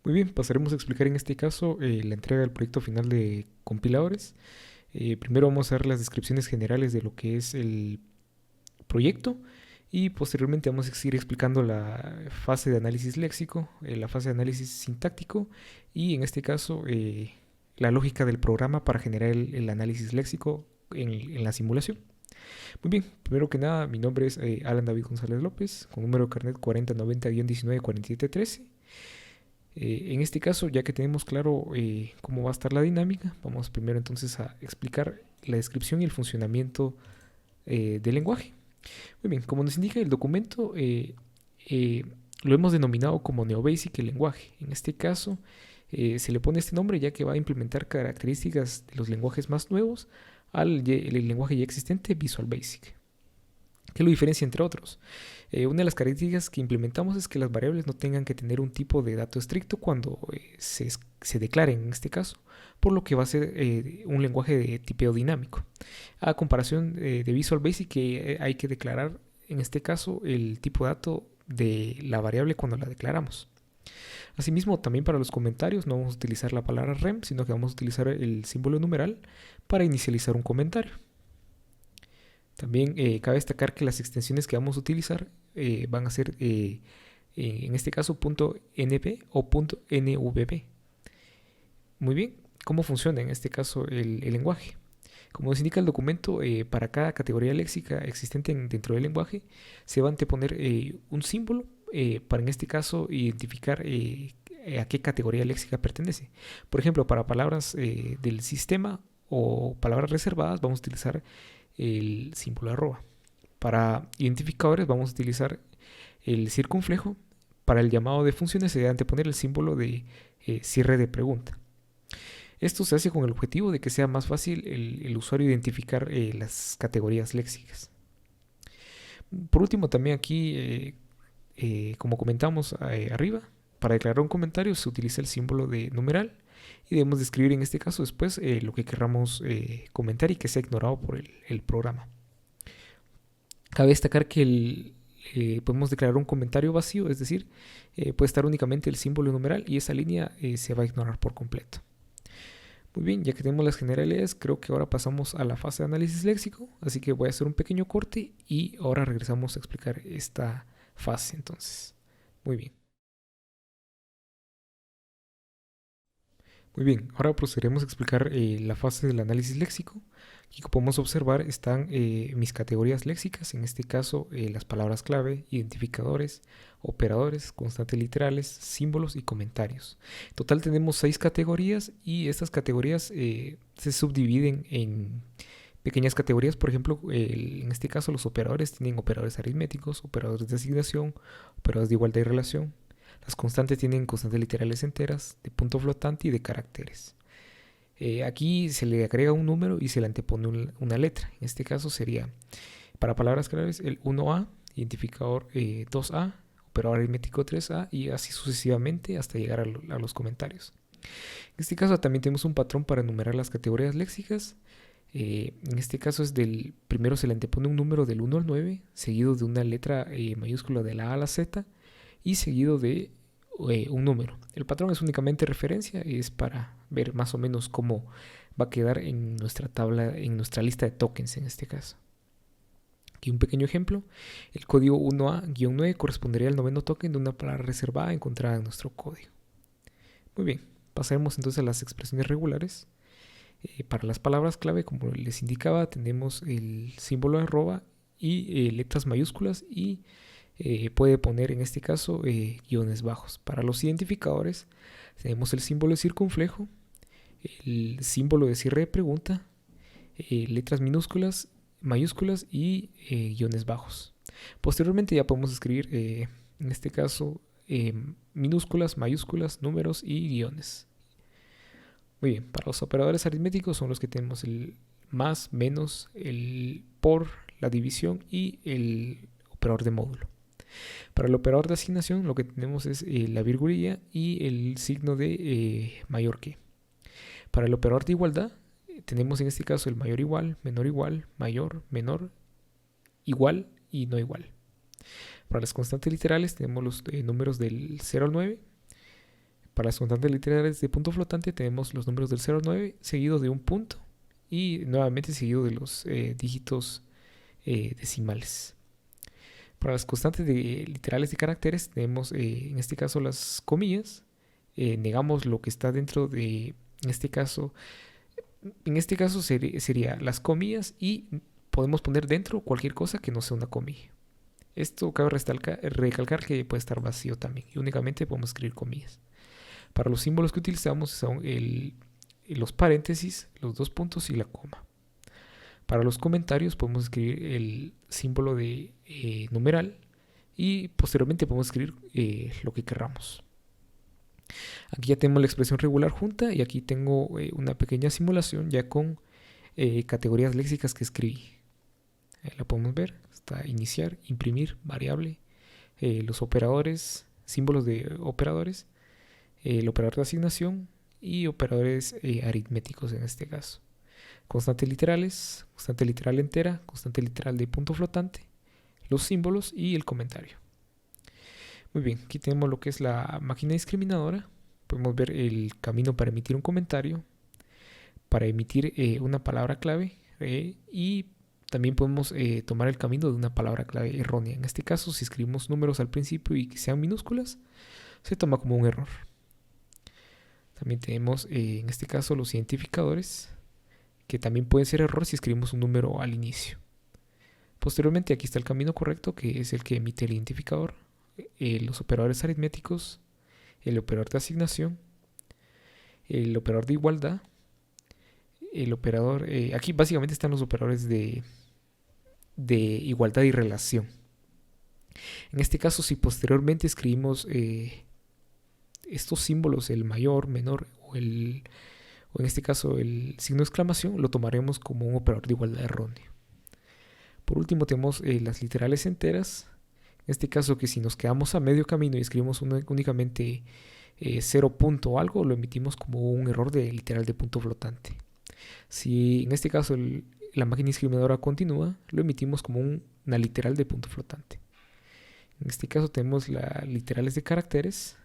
Muy bien, pasaremos a explicar en este caso la entrega del proyecto final de compiladores. Primero vamos a ver las descripciones generales de lo que es el proyecto y posteriormente vamos a seguir explicando la fase de análisis léxico, la fase de análisis sintáctico y en este caso la lógica del programa para generar el análisis léxico en la simulación. Muy bien, primero que nada, mi nombre es Alan David González López, con número de carnet 4090-194713. En este caso, ya que tenemos claro cómo va a estar la dinámica, vamos primero entonces a explicar la descripción y el funcionamiento del lenguaje. Muy bien, como nos indica el documento, eh, lo hemos denominado como NeoBasic el lenguaje. En este caso, se le pone este nombre ya que va a implementar características de los lenguajes más nuevos al el lenguaje ya existente Visual Basic. ¿Qué lo diferencia entre otros? Una de las características que implementamos es que las variables no tengan que tener un tipo de dato estricto cuando se declaren en este caso, por lo que va a ser un lenguaje de tipeo dinámico. A comparación de Visual Basic, que hay que declarar en este caso el tipo de dato de la variable cuando la declaramos. Asimismo, también para los comentarios no vamos a utilizar la palabra rem, sino que vamos a utilizar el símbolo numeral para inicializar un comentario. También cabe destacar que las extensiones que vamos a utilizar van a ser, en este caso, .np o .nvb. Muy bien, ¿cómo funciona en este caso el lenguaje? Como nos indica el documento, para cada categoría léxica existente dentro del lenguaje, se va a anteponer un símbolo para, en este caso, identificar a qué categoría léxica pertenece. Por ejemplo, para palabras del sistema o palabras reservadas, vamos a utilizar el símbolo arroba. Para identificadores vamos a utilizar el circunflejo. Para el llamado de funciones se debe anteponer el símbolo de cierre de pregunta. Esto se hace con el objetivo de que sea más fácil el usuario identificar las categorías léxicas. Por último, también aquí, como comentamos arriba, para declarar un comentario se utiliza el símbolo de numeral y debemos describir en este caso después lo que querramos comentar y que sea ignorado por el programa. Cabe destacar que podemos declarar un comentario vacío, es decir, puede estar únicamente el símbolo numeral y esa línea se va a ignorar por completo. Muy bien, ya que tenemos las generalidades, creo que ahora pasamos a la fase de análisis léxico, así que voy a hacer un pequeño corte y ahora regresamos a explicar esta fase entonces. Muy bien. Muy bien, ahora procederemos a explicar la fase del análisis léxico. Aquí como podemos observar están mis categorías léxicas, en este caso las palabras clave, identificadores, operadores, constantes literales, símbolos y comentarios. En total tenemos 6 categorías y estas categorías se subdividen en pequeñas categorías. Por ejemplo, en este caso los operadores tienen operadores aritméticos, operadores de asignación, operadores de igualdad y relación. Las constantes tienen constantes literales enteras, de punto flotante y de caracteres. Aquí se le agrega un número y se le antepone una letra. En este caso sería, para palabras claves, el 1A, identificador 2A, operador aritmético 3A y así sucesivamente hasta llegar a los comentarios. En este caso también tenemos un patrón para enumerar las categorías léxicas. En este caso es primero se le antepone un número del 1 al 9, seguido de una letra mayúscula de la A a la Z y seguido de un número. El patrón es únicamente referencia, es para ver más o menos cómo va a quedar en nuestra tabla, en nuestra lista de tokens en este caso. Aquí un pequeño ejemplo, el código 1A-9 correspondería al noveno token de una palabra reservada encontrada en nuestro código. Muy bien, pasaremos entonces a las expresiones regulares. Para las palabras clave, como les indicaba, tenemos el símbolo de arroba y letras mayúsculas y puede poner en este caso guiones bajos. Para los identificadores tenemos el símbolo de circunflejo, el símbolo de cierre de pregunta, letras minúsculas, mayúsculas y guiones bajos. Posteriormente ya podemos escribir en este caso minúsculas, mayúsculas, números y guiones. Muy bien, para los operadores aritméticos son los que tenemos el más, menos, el por, la división y el operador de módulo. Para el operador de asignación lo que tenemos es la virgulilla y el signo de mayor que. Para el operador de igualdad tenemos en este caso el mayor igual, mayor, menor, igual y no igual. Para las constantes literales tenemos los números del 0 al 9. Para las constantes literales de punto flotante tenemos los números del 0 al 9 seguidos de un punto y nuevamente seguido de los dígitos decimales. Para las constantes literales de caracteres tenemos en este caso las comillas. Negamos lo que está dentro de, en este caso sería las comillas y podemos poner dentro cualquier cosa que no sea una comilla. Esto cabe recalcar que puede estar vacío también y únicamente podemos escribir comillas. Para los símbolos que utilizamos son los paréntesis, los dos puntos y la coma. Para los comentarios podemos escribir el símbolo de numeral y posteriormente podemos escribir lo que queramos. Aquí ya tenemos la expresión regular junta y aquí tengo una pequeña simulación ya con categorías léxicas que escribí. Ahí la podemos ver, está iniciar, imprimir, variable, los operadores, símbolos de operadores, el operador de asignación y operadores aritméticos en este caso. Constantes literales, constante literal entera, constante literal de punto flotante, los símbolos y el comentario. Muy bien, aquí tenemos lo que es la máquina discriminadora. Podemos ver el camino para emitir un comentario, para emitir una palabra clave y también podemos tomar el camino de una palabra clave errónea. En este caso, si escribimos números al principio y que sean minúsculas, se toma como un error. También tenemos en este caso los identificadores, que también pueden ser error si escribimos un número al inicio. Posteriormente aquí está el camino correcto, que es el que emite el identificador, los operadores aritméticos, el operador de asignación, el operador de igualdad, el operador... aquí básicamente están los operadores de igualdad y relación. En este caso, si posteriormente escribimos estos símbolos, el mayor, menor o en este caso el signo de exclamación, lo tomaremos como un operador de igualdad erróneo. Por último tenemos las literales enteras. En este caso, que si nos quedamos a medio camino y escribimos únicamente 0 punto algo, lo emitimos como un error de literal de punto flotante. Si en este caso la máquina discriminadora continúa, lo emitimos como una literal de punto flotante. En este caso tenemos las literales de caracteres.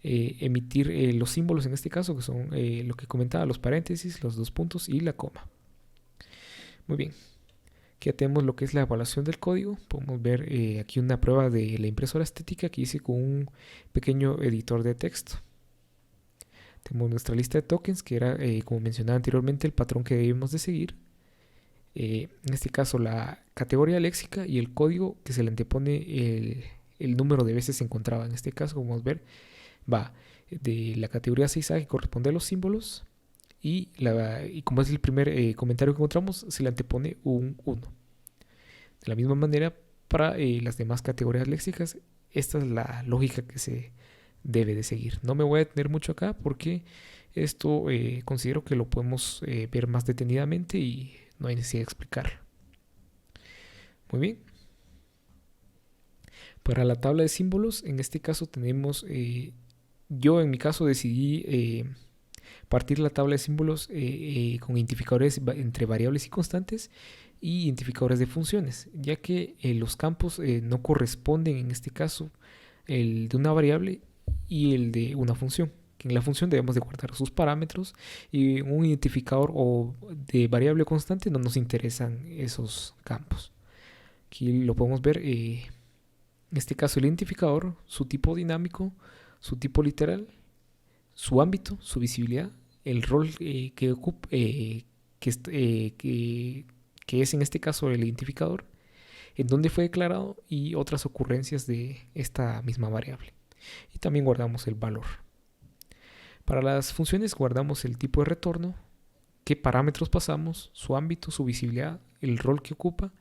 Emitir los símbolos en este caso, que son lo que comentaba, los paréntesis, los dos puntos y la coma. Muy bien. Aquí ya tenemos lo que es la evaluación del código. Podemos ver aquí una prueba de la impresora estética que hice con un pequeño editor de texto. Tenemos nuestra lista de tokens, que era, como mencionaba anteriormente, el patrón que debemos de seguir. En este caso, la categoría léxica y el código que se le antepone el número de veces se encontraba. En este caso, como podemos ver, va de la categoría 6A, que corresponde a los símbolos, y como es el primer comentario que encontramos, se le antepone un 1. De la misma manera, para las demás categorías léxicas, esta es la lógica que se debe de seguir. No me voy a detener mucho acá porque esto considero que lo podemos ver más detenidamente y no hay necesidad de explicarlo. Muy bien. Para la tabla de símbolos, en este caso tenemos, yo en mi caso decidí partir la tabla de símbolos con identificadores entre variables y constantes y identificadores de funciones, ya que los campos no corresponden en este caso el de una variable y el de una función. Que en la función debemos de guardar sus parámetros y un identificador o de variable constante no nos interesan esos campos. Aquí lo podemos ver, en este caso el identificador, su tipo dinámico, su tipo literal, su ámbito, su visibilidad, el rol que ocupa, que es en este caso el identificador, en dónde fue declarado y otras ocurrencias de esta misma variable. Y también guardamos el valor. Para las funciones guardamos el tipo de retorno, qué parámetros pasamos, su ámbito, su visibilidad, el rol que ocupa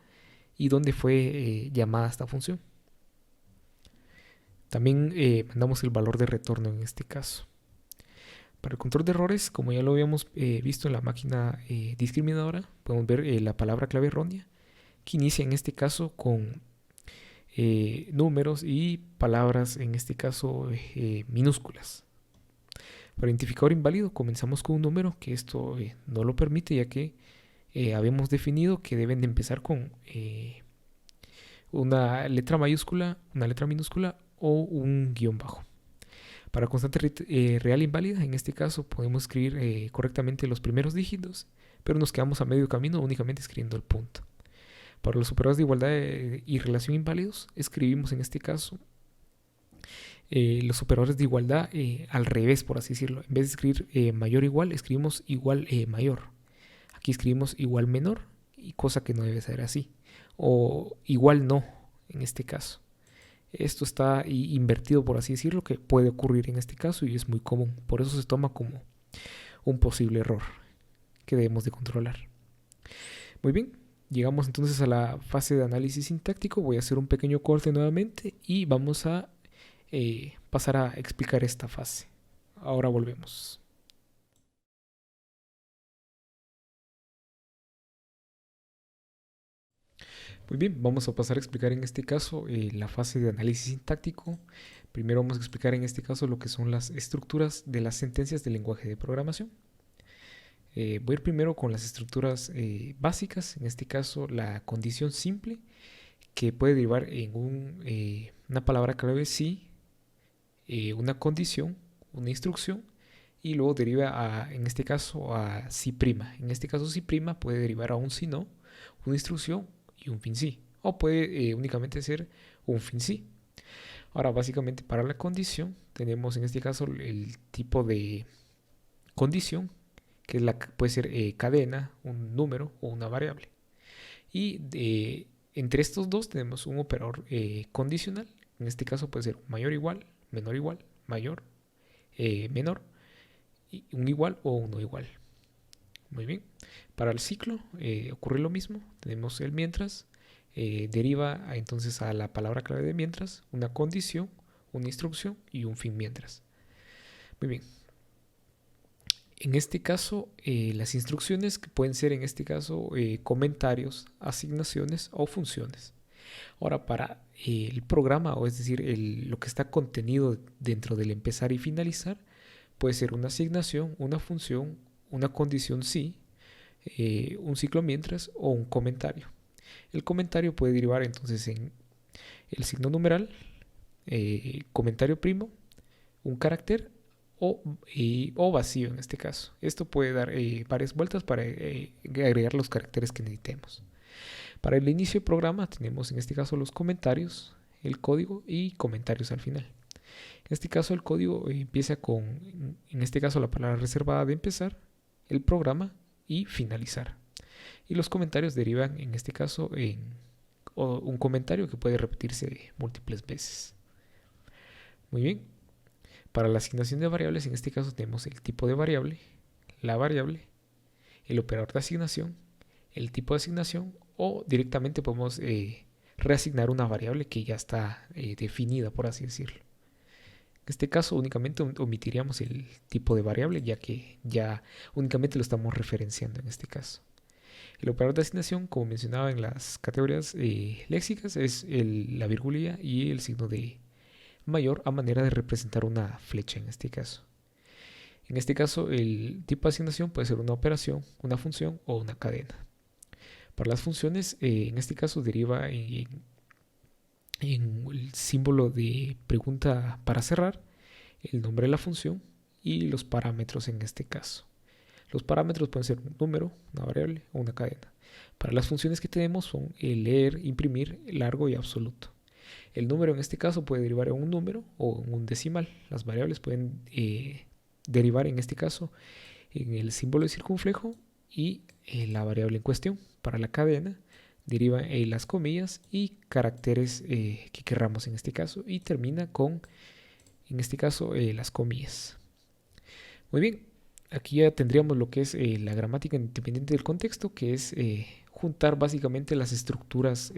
y dónde fue llamada esta función. También mandamos el valor de retorno en este caso. Para el control de errores, como ya lo habíamos visto en la máquina discriminadora, podemos ver la palabra clave errónea, que inicia en este caso con números y palabras, en este caso minúsculas. Para identificador inválido comenzamos con un número, que esto no lo permite, ya que habíamos definido que deben de empezar con una letra mayúscula, una letra minúscula o un guión bajo. Para constante real inválida, en este caso podemos escribir correctamente los primeros dígitos, pero nos quedamos a medio camino únicamente escribiendo el punto. Para los operadores de igualdad y relación inválidos, escribimos en este caso los operadores de igualdad al revés, por así decirlo. En vez de escribir mayor igual, escribimos igual mayor. Aquí escribimos igual menor, y cosa que no debe ser así. O igual no, en este caso. Esto está invertido, por así decirlo, que puede ocurrir en este caso y es muy común. Por eso se toma como un posible error que debemos de controlar. Muy bien, llegamos entonces a la fase de análisis sintáctico. Voy a hacer un pequeño corte nuevamente y vamos a pasar a explicar esta fase. Ahora volvemos. Muy bien, vamos a pasar a explicar en este caso la fase de análisis sintáctico. Primero vamos a explicar en este caso lo que son las estructuras de las sentencias del lenguaje de programación. Voy a ir primero con las estructuras básicas, en este caso la condición simple, que puede derivar en una palabra clave sí, una condición, una instrucción, y luego deriva en este caso a sí prima. En este caso sí prima puede derivar a un sí no, una instrucción y un fin sí, o puede únicamente ser un fin sí. Ahora básicamente para la condición tenemos en este caso el tipo de condición, que puede ser cadena, un número o una variable. Y entre estos dos tenemos un operador condicional. En este caso puede ser mayor igual, menor igual, mayor, menor, un igual o un no igual. Muy bien. Para el ciclo ocurre lo mismo. Tenemos el mientras. Deriva entonces a la palabra clave de mientras una condición, una instrucción y un fin mientras. Muy bien. En este caso, las instrucciones que pueden ser en este caso comentarios, asignaciones o funciones. Ahora, para el programa, o es decir, lo que está contenido dentro del empezar y finalizar, puede ser una asignación, una función, una condición sí, un ciclo mientras o un comentario. El comentario puede derivar entonces en el signo numeral, comentario primo, un carácter o vacío en este caso. Esto puede dar varias vueltas para agregar los caracteres que necesitemos. Para el inicio del programa tenemos en este caso los comentarios, el código y comentarios al final. En este caso el código empieza con, en este caso la palabra reservada de empezar, el programa y finalizar. Y los comentarios derivan en este caso en un comentario que puede repetirse múltiples veces. Muy bien. Para la asignación de variables, en este caso tenemos el tipo de variable, la variable, el operador de asignación, el tipo de asignación o directamente podemos reasignar una variable que ya está definida, por así decirlo. En este caso únicamente omitiríamos el tipo de variable, ya que ya únicamente lo estamos referenciando en este caso. El operador de asignación, como mencionaba en las categorías léxicas, es la virgulilla y el signo de mayor a manera de representar una flecha en este caso. En este caso, el tipo de asignación puede ser una operación, una función o una cadena. Para las funciones, en este caso deriva en el símbolo de pregunta para cerrar, el nombre de la función y los parámetros en este caso. Los parámetros pueden ser un número, una variable o una cadena. Para las funciones que tenemos son el leer, imprimir, largo y absoluto. El número en este caso puede derivar en un número o en un decimal. Las variables pueden derivar en este caso en el símbolo de circunflejo y la variable en cuestión. Para la cadena deriva en las comillas y caracteres que querramos en este caso y termina con, en este caso, las comillas. Muy bien, aquí ya tendríamos lo que es la gramática independiente del contexto, que es juntar básicamente las estructuras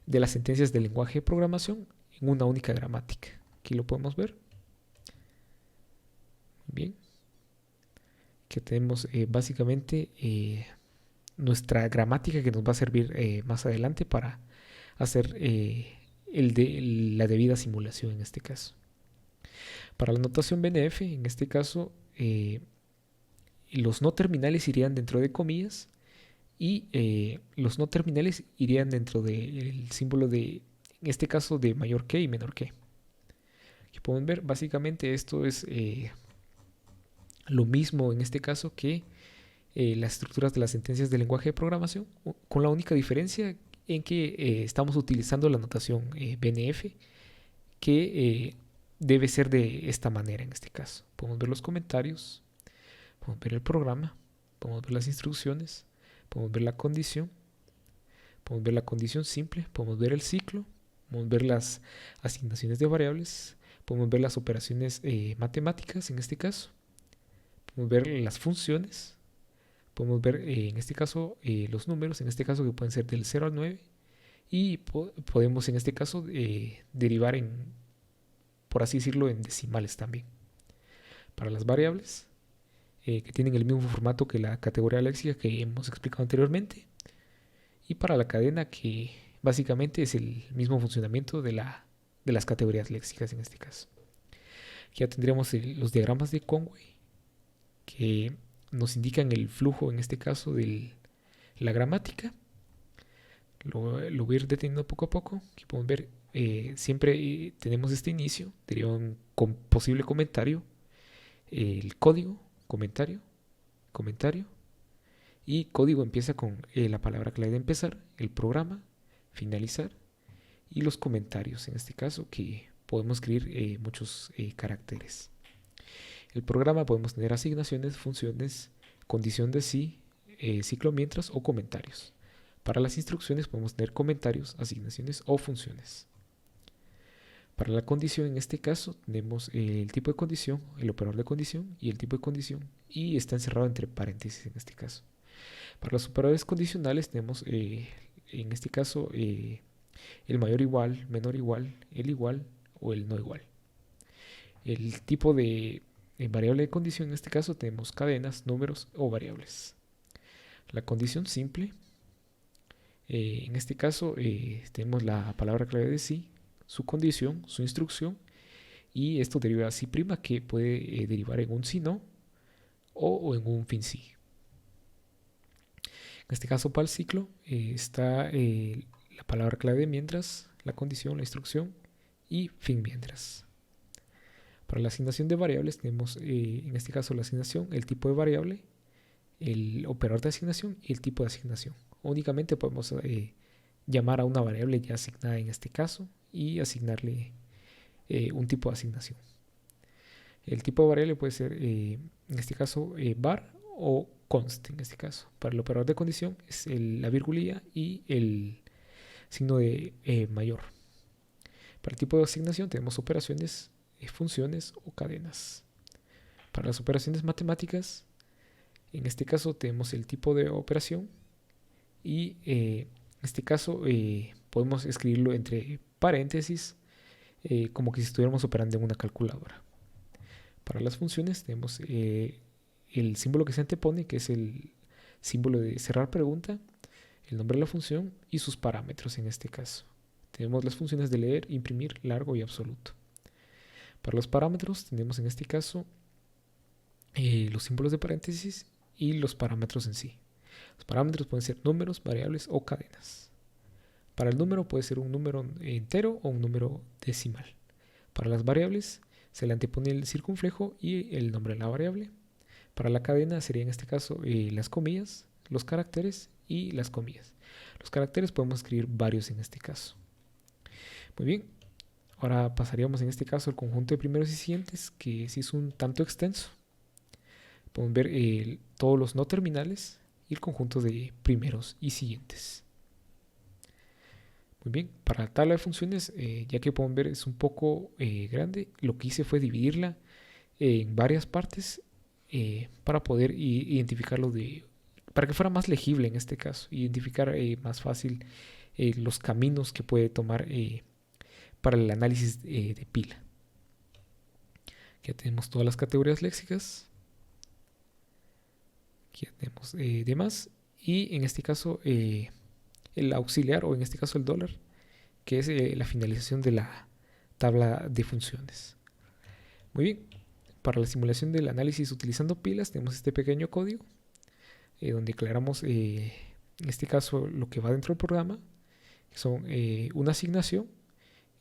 de las sentencias del lenguaje de programación en una única gramática. Aquí lo podemos ver. Bien. Que tenemos básicamente nuestra gramática que nos va a servir más adelante para hacer la debida simulación en este caso. Para la notación BNF, en este caso, los no terminales irían dentro de comillas y los no terminales irían dentro del símbolo de, en este caso, de mayor que y menor que. Aquí pueden ver, básicamente esto es lo mismo en este caso que las estructuras de las sentencias del lenguaje de programación, con la única diferencia en que estamos utilizando la notación BNF, que debe ser de esta manera en este caso. Podemos ver los comentarios, podemos ver el programa, podemos ver las instrucciones, podemos ver la condición, podemos ver la condición simple, podemos ver el ciclo, podemos ver las asignaciones de variables, podemos ver las operaciones matemáticas en este caso, podemos ver las funciones, podemos ver en este caso los números, en este caso que pueden ser del 0 al 9, y podemos en este caso derivar en, por así decirlo, en decimales también. Para las variables, que tienen el mismo formato que la categoría léxica que hemos explicado anteriormente, y para la cadena, que básicamente es el mismo funcionamiento de las categorías léxicas en este caso. Ya tendríamos los diagramas de Conway, que nos indican el flujo en este caso de la gramática. Lo voy a ir deteniendo poco a poco. Aquí podemos ver, siempre tenemos este inicio, deriva un posible comentario, el código, comentario, comentario, y código empieza con la palabra clave de empezar, el programa, finalizar, y los comentarios, en este caso, que podemos escribir muchos caracteres. El programa podemos tener asignaciones, funciones, condición de sí, ciclo mientras o comentarios. Para las instrucciones podemos tener comentarios, asignaciones o funciones. Para la condición, en este caso, tenemos el tipo de condición, el operador de condición y el tipo de condición, y está encerrado entre paréntesis en este caso. Para los operadores condicionales tenemos en este caso el mayor igual, menor igual, el igual o el no igual. El tipo de variable de condición, en este caso tenemos cadenas, números o variables. La condición simple, en este caso tenemos la palabra clave de sí, su condición, su instrucción, y esto deriva a sí prima, que puede derivar en un sí no o en un fin sí. En este caso, para el ciclo está la palabra clave de mientras, la condición, la instrucción y fin mientras. Para la asignación de variables tenemos en este caso la asignación, el tipo de variable, el operador de asignación y el tipo de asignación. Únicamente podemos llamar a una variable ya asignada en este caso y asignarle un tipo de asignación. El tipo de variable puede ser en este caso var o const en este caso. Para el operador de condición es la virgulilla y el signo de mayor. Para el tipo de asignación tenemos operaciones, funciones o cadenas. Para las operaciones matemáticas, en este caso tenemos el tipo de operación y en este caso podemos escribirlo entre paréntesis como que si estuviéramos operando en una calculadora. Para las funciones tenemos el símbolo que se antepone, que es el símbolo de cerrar pregunta, el nombre de la función y sus parámetros en este caso. Tenemos las funciones de leer, imprimir, largo y absoluto. Para los parámetros tenemos en este caso los símbolos de paréntesis y los parámetros en sí. Los parámetros pueden ser números, variables o cadenas. Para el número puede ser un número entero o un número decimal. Para las variables se le antepone el circunflejo y el nombre de la variable. Para la cadena sería en este caso las comillas, los caracteres y las comillas. Los caracteres podemos escribir varios en este caso. Muy bien, ahora pasaríamos en este caso al conjunto de primeros y siguientes, que sí es un tanto extenso. Podemos ver todos los no terminales y el conjunto de primeros y siguientes. Muy bien, para la tabla de funciones, ya que pueden ver es un poco grande, lo que hice fue dividirla en varias partes para poder identificarlo para que fuera más legible en este caso, identificar más fácil los caminos que puede tomar para el análisis de pila. Ya tenemos todas las categorías léxicas, ya tenemos demás, y en este caso el auxiliar, o en este caso el dólar, que es la finalización de la tabla de funciones. Muy bien, para la simulación del análisis utilizando pilas tenemos este pequeño código donde declaramos en este caso lo que va dentro del programa, que son una asignación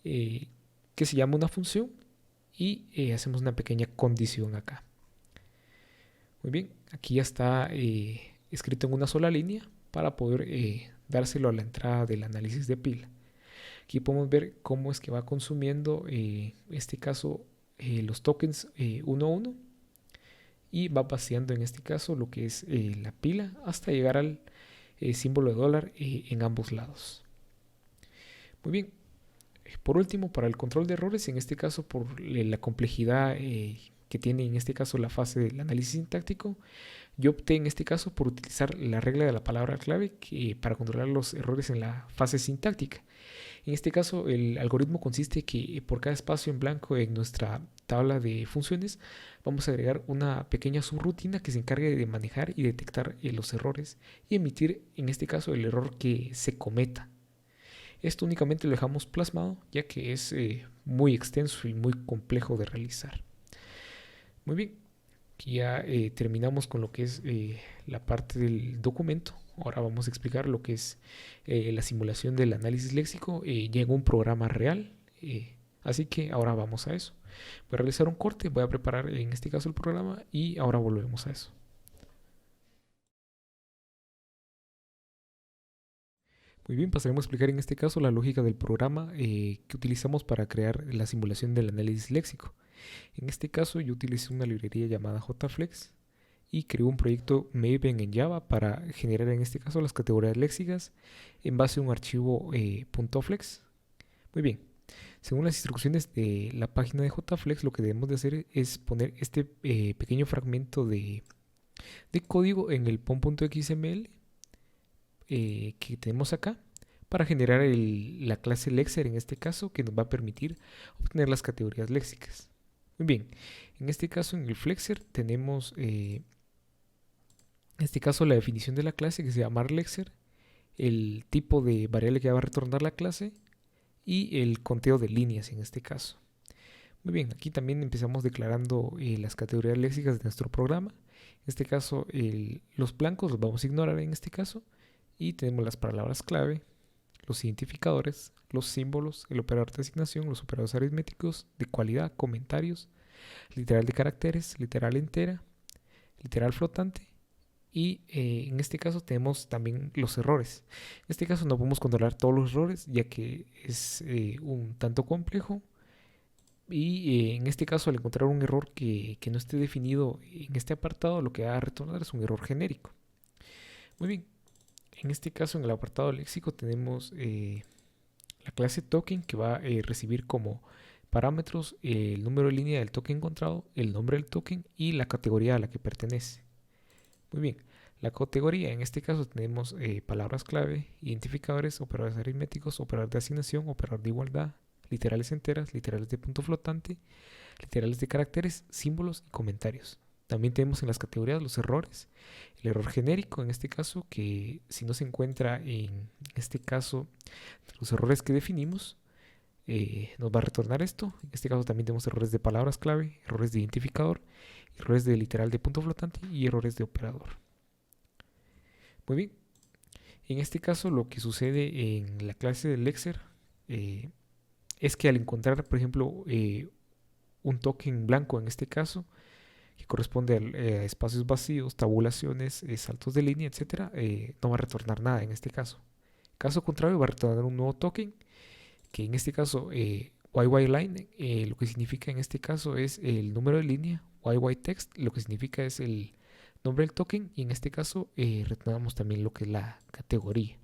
que se llama una función, y hacemos una pequeña condición acá. Muy bien, aquí ya está escrito en una sola línea para poder dárselo a la entrada del análisis de pila. Aquí podemos ver cómo es que va consumiendo, en este caso, los tokens uno a uno, y va vaciando en este caso lo que es la pila hasta llegar al símbolo de dólar en ambos lados. Muy bien, por último, para el control de errores, en este caso por la complejidad que tiene en este caso la fase del análisis sintáctico, yo opté en este caso por utilizar la regla de la palabra clave para controlar los errores en la fase sintáctica. En este caso, el algoritmo consiste que por cada espacio en blanco en nuestra tabla de funciones vamos a agregar una pequeña subrutina que se encargue de manejar y detectar los errores y emitir en este caso el error que se cometa. Esto únicamente lo dejamos plasmado ya que es muy extenso y muy complejo de realizar. Muy bien, ya terminamos con lo que es la parte del documento. Ahora vamos a explicar lo que es la simulación del análisis léxico ya en un programa real. Así que ahora vamos a eso. Voy a realizar un corte, voy a preparar en este caso el programa y ahora volvemos a eso. Muy bien, pasaremos a explicar en este caso la lógica del programa que utilizamos para crear la simulación del análisis léxico. En este caso yo utilicé una librería llamada JFlex y creé un proyecto Maven en Java para generar en este caso las categorías léxicas en base a un archivo .flex. Muy bien, según las instrucciones de la página de JFlex, lo que debemos de hacer es poner este pequeño fragmento de código en el pom.xml que tenemos acá para generar la clase Lexer en este caso, que nos va a permitir obtener las categorías léxicas. Muy bien, en este caso en el Flexer tenemos en este caso la definición de la clase que se llama Lexer, el tipo de variable que va a retornar la clase y el conteo de líneas en este caso. Muy bien, aquí también empezamos declarando las categorías léxicas de nuestro programa. En este caso los blancos los vamos a ignorar en este caso y tenemos las palabras clave, los identificadores, los símbolos, el operador de asignación, los operadores aritméticos, de cualidad, comentarios, literal de caracteres, literal entera, literal flotante y en este caso tenemos también los errores. En este caso no podemos controlar todos los errores ya que es un tanto complejo y en este caso al encontrar un error que no esté definido en este apartado, lo que va a retornar es un error genérico. Muy bien, en este caso en el apartado léxico tenemos la clase token que va a recibir como parámetros el número de línea del token encontrado, el nombre del token y la categoría a la que pertenece. Muy bien, la categoría en este caso tenemos palabras clave, identificadores, operadores aritméticos, operador de asignación, operador de igualdad, literales enteras, literales de punto flotante, literales de caracteres, símbolos y comentarios. También tenemos en las categorías los errores. El error genérico en este caso, que si no se encuentra en este caso los errores que definimos, nos va a retornar esto. En este caso también tenemos errores de palabras clave, errores de identificador, errores de literal de punto flotante y errores de operador. Muy bien. En este caso lo que sucede en la clase del Lexer es que al encontrar, por ejemplo, un token blanco en este caso, que corresponde a espacios vacíos, tabulaciones, saltos de línea, etcétera, no va a retornar nada en este caso. Caso contrario, va a retornar un nuevo token, que en este caso, YYLine, lo que significa en este caso es el número de línea, YYText, lo que significa es el nombre del token, y en este caso retornamos también lo que es la categoría.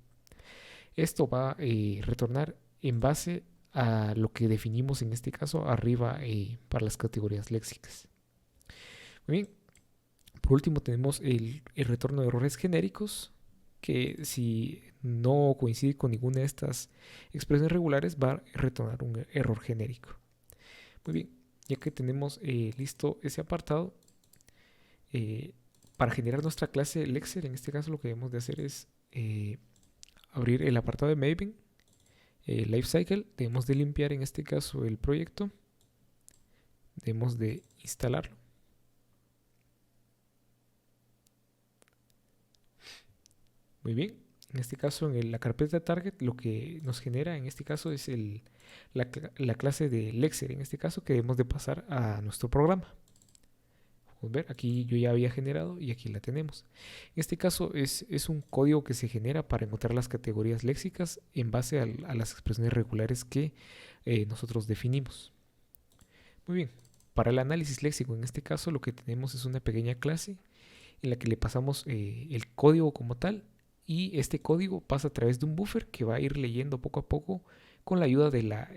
Esto va a retornar en base a lo que definimos en este caso arriba para las categorías léxicas. Muy bien. Por último tenemos el retorno de errores genéricos, que si no coincide con ninguna de estas expresiones regulares va a retornar un error genérico. Muy bien, ya que tenemos listo ese apartado, para generar nuestra clase Lexer, en este caso lo que debemos de hacer es abrir el apartado de Maven, Lifecycle, debemos de limpiar en este caso el proyecto, debemos de instalarlo. Muy bien, En este caso, en la carpeta target, lo que nos genera en este caso es la clase de Lexer, en este caso, que debemos de pasar a nuestro programa. Podemos ver, aquí yo ya había generado y aquí la tenemos. En este caso es un código que se genera para encontrar las categorías léxicas en base a las expresiones regulares que nosotros definimos. Muy bien, para el análisis léxico, en este caso, lo que tenemos es una pequeña clase en la que le pasamos el código como tal, y este código pasa a través de un buffer que va a ir leyendo poco a poco con la ayuda de la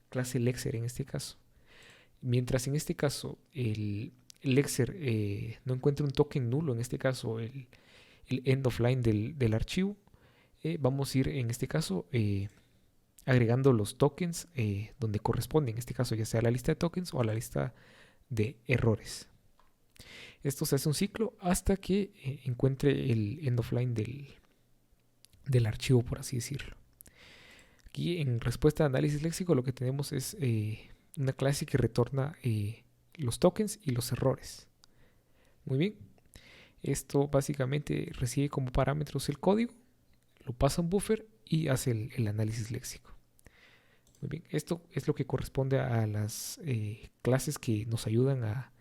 clase Lexer en este caso. Mientras en este caso el Lexer no encuentra un token nulo, en este caso el end of line del archivo, vamos a ir en este caso agregando los tokens donde corresponde, en este caso ya sea a la lista de tokens o a la lista de errores. Esto se hace un ciclo hasta que encuentre el end of line del archivo, por así decirlo. Aquí en respuesta a análisis léxico lo que tenemos es una clase que retorna los tokens y los errores. Muy bien. Esto básicamente recibe como parámetros el código, lo pasa a un buffer y hace el análisis léxico. Muy bien. Esto es lo que corresponde a las clases que nos ayudan a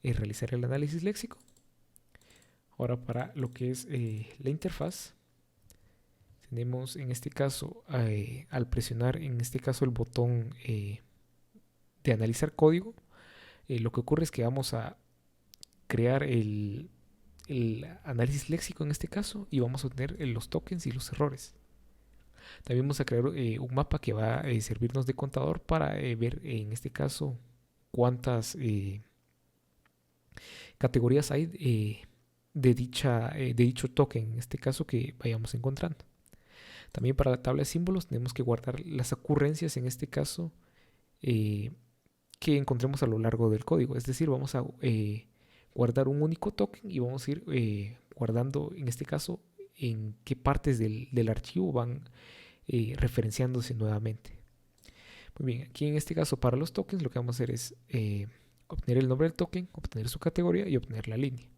realizar el análisis léxico. Ahora, para lo que es la interfaz, tenemos en este caso, al presionar en este caso el botón de analizar código, lo que ocurre es que vamos a crear el análisis léxico en este caso y vamos a obtener los tokens y los errores. También vamos a crear un mapa que va a servirnos de contador para ver en este caso cuántas categorías hay de dicho token, en este caso, que vayamos encontrando. También para la tabla de símbolos tenemos que guardar las ocurrencias, en este caso, que encontremos a lo largo del código. Es decir, vamos a guardar un único token y vamos a ir guardando, en este caso, en qué partes del archivo van referenciándose nuevamente. Muy bien, aquí en este caso para los tokens lo que vamos a hacer es obtener el nombre del token, obtener su categoría y obtener la línea.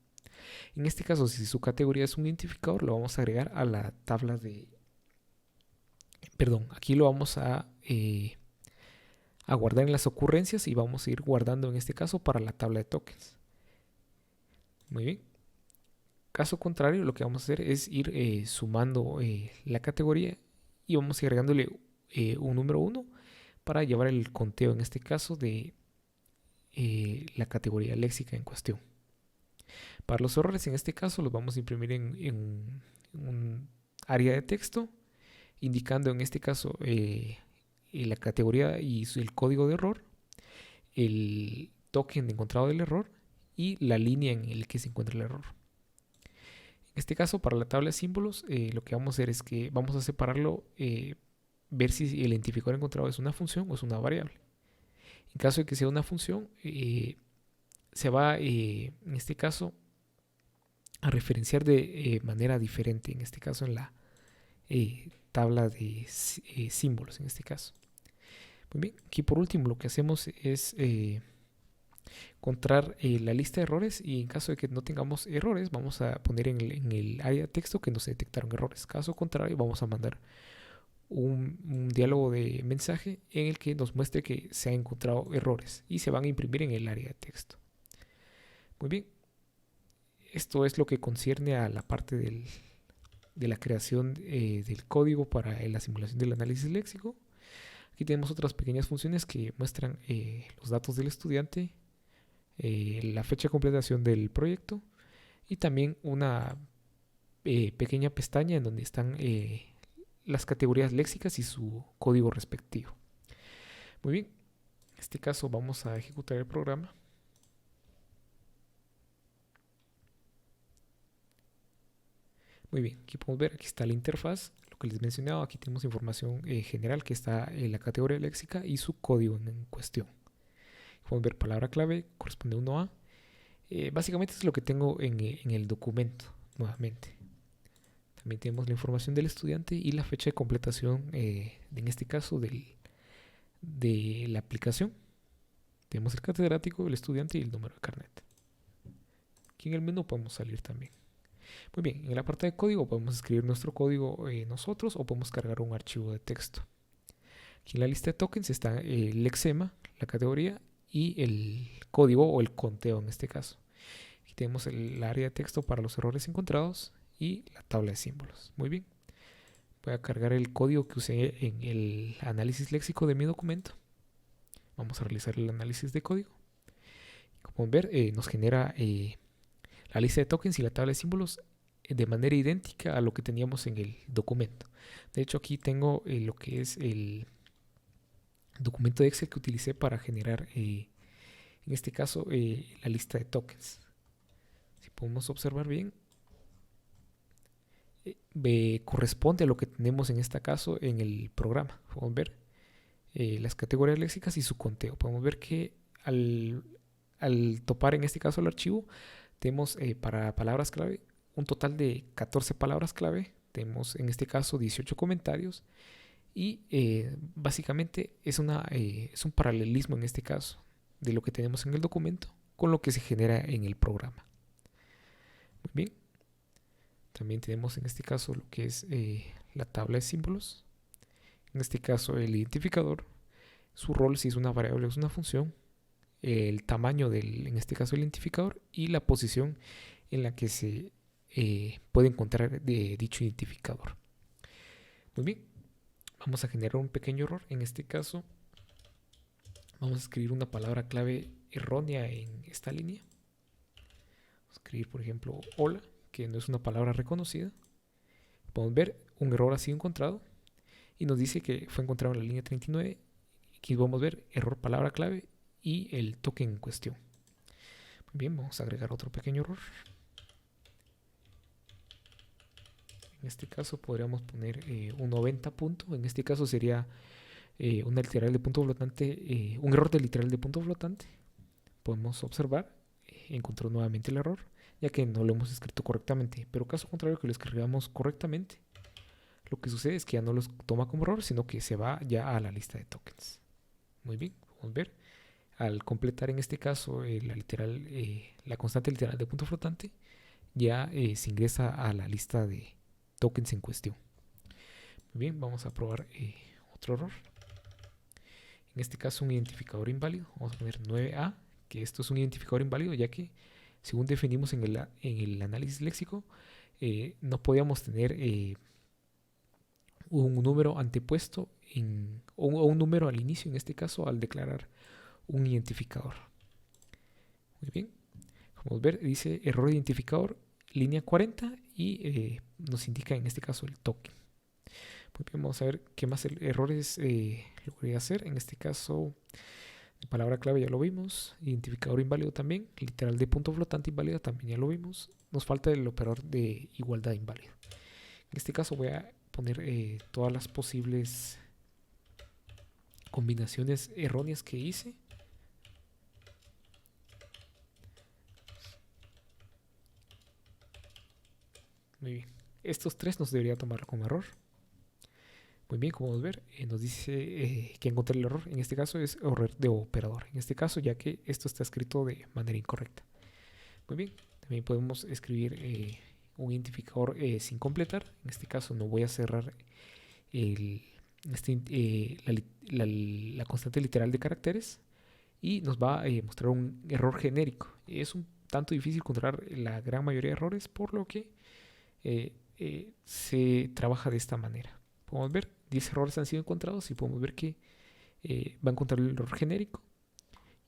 En este caso, si su categoría es un identificador, lo vamos a agregar a la tabla de... Perdón, aquí lo vamos a guardar en las ocurrencias y vamos a ir guardando en este caso para la tabla de tokens. Muy bien. Caso contrario, lo que vamos a hacer es ir sumando la categoría y vamos a ir agregándole un número 1 para llevar el conteo, en este caso, de la categoría léxica en cuestión. Para los errores, en este caso, los vamos a imprimir en un área de texto, indicando en este caso la categoría y el código de error, el token encontrado del error y la línea en el que se encuentra el error. En este caso, para la tabla de símbolos, lo que vamos a hacer es que vamos a separarlo, ver si el identificador encontrado es una función o es una variable. En caso de que sea una función, se va, en este caso, a referenciar de manera diferente, en este caso en la tabla de símbolos, en este caso. Muy bien, aquí por último lo que hacemos es encontrar la lista de errores, y en caso de que no tengamos errores vamos a poner en el área de texto que no se detectaron errores. Caso contrario, vamos a mandar un diálogo de mensaje en el que nos muestre que se han encontrado errores y se van a imprimir en el área de texto. Muy bien, esto es lo que concierne a la parte de la creación del código para la simulación del análisis léxico. Aquí tenemos otras pequeñas funciones que muestran los datos del estudiante, la fecha de completación del proyecto y también una pequeña pestaña en donde están las categorías léxicas y su código respectivo. Muy bien, en este caso vamos a ejecutar el programa. Muy bien, aquí podemos ver, aquí está la interfaz, lo que les mencionaba. Aquí tenemos información general, que está en la categoría léxica y su código en cuestión. Podemos ver palabra clave, corresponde a 1A. Básicamente es lo que tengo en el documento, nuevamente. También tenemos la información del estudiante y la fecha de completación, en este caso, de la aplicación. Tenemos el catedrático, el estudiante y el número de carnet. Aquí en el menú podemos salir también. Muy bien, en la parte de código podemos escribir nuestro código nosotros o podemos cargar un archivo de texto. Aquí en la lista de tokens está el lexema, la categoría y el código o el conteo en este caso. Aquí tenemos el área de texto para los errores encontrados y la tabla de símbolos. Muy bien. Voy a cargar el código que usé en el análisis léxico de mi documento. Vamos a realizar el análisis de código. Como pueden ver, nos genera la lista de tokens y la tabla de símbolos de manera idéntica a lo que teníamos en el documento. De hecho, aquí tengo lo que es el documento de Excel que utilicé para generar, en este caso, la lista de tokens. Si podemos observar bien, corresponde a lo que tenemos en este caso en el programa. Podemos ver las categorías léxicas y su conteo. Podemos ver que al topar en este caso el archivo, tenemos para palabras clave un total de 14 palabras clave. Tenemos en este caso 18 comentarios y básicamente es un paralelismo en este caso de lo que tenemos en el documento con lo que se genera en el programa. Muy bien. También tenemos en este caso lo que es la tabla de símbolos. En este caso el identificador, su rol si es una variable o es una función, el tamaño en este caso el identificador y la posición en la que se puede encontrar de dicho identificador. Muy bien, vamos a generar un pequeño error. En este caso vamos a escribir una palabra clave errónea en esta línea. Vamos a escribir por ejemplo hola, que no es una palabra reconocida. Podemos ver un error así encontrado y nos dice que fue encontrado en la línea 39. Aquí vamos a ver error palabra clave y el token en cuestión. Muy bien, vamos a agregar otro pequeño error. En este caso podríamos poner un 90 punto. En este caso sería una literal de punto flotante, un error de literal de punto flotante. Podemos observar, encontró nuevamente el error, ya que no lo hemos escrito correctamente. Pero caso contrario que lo escribamos correctamente, lo que sucede es que ya no los toma como error, sino que se va ya a la lista de tokens. Muy bien, podemos ver. Al completar en este caso la constante literal de punto flotante, ya se ingresa a la lista de tokens en cuestión. Muy bien, vamos a probar otro error. En este caso un identificador inválido. Vamos a poner 9A, que esto es un identificador inválido, ya que según definimos en el análisis léxico, no podíamos tener un número antepuesto o un número al inicio, en este caso, al declarar un identificador. Muy bien, como ver, dice error identificador, línea 40 y nos indica en este caso el token. Muy bien, vamos a ver qué más errores logré hacer. En este caso, palabra clave ya lo vimos, identificador inválido también, literal de punto flotante inválido también ya lo vimos. Nos falta el operador de igualdad inválido. En este caso voy a poner todas las posibles combinaciones erróneas que hice. Muy bien. Estos tres nos debería tomar como error. Muy bien, como podemos ver, nos dice que encontré el error. En este caso es error de operador. En este caso, ya que esto está escrito de manera incorrecta. Muy bien, también podemos escribir un identificador sin completar. En este caso no voy a cerrar la constante literal de caracteres y nos va a mostrar un error genérico. Es un tanto difícil encontrar la gran mayoría de errores, por lo que se trabaja de esta manera. Podemos ver 10 errores han sido encontrados y podemos ver que va a encontrar el error genérico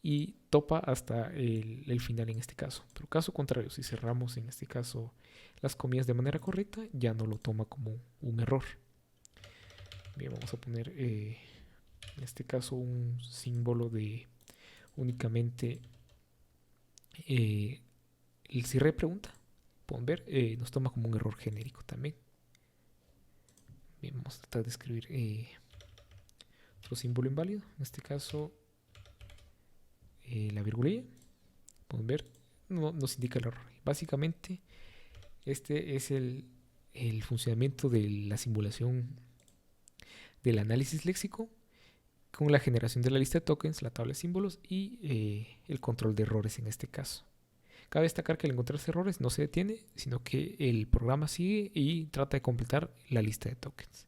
y topa hasta el final en este caso. Pero caso contrario, si cerramos en este caso las comillas de manera correcta, ya no lo toma como un error. Bien, vamos a poner en este caso un símbolo de únicamente el cierre de pregunta. Pueden ver, nos toma como un error genérico también. Bien, vamos a tratar de escribir otro símbolo inválido. En este caso, la virgulilla. Pueden ver, no nos indica el error. Básicamente, este es el funcionamiento de la simulación del análisis léxico con la generación de la lista de tokens, la tabla de símbolos y el control de errores en este caso. Cabe destacar que al encontrarse errores no se detiene, sino que el programa sigue y trata de completar la lista de tokens.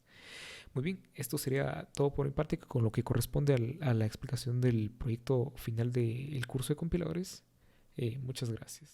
Muy bien, esto sería todo por mi parte con lo que corresponde a la explicación del proyecto final del curso de compiladores. Muchas gracias.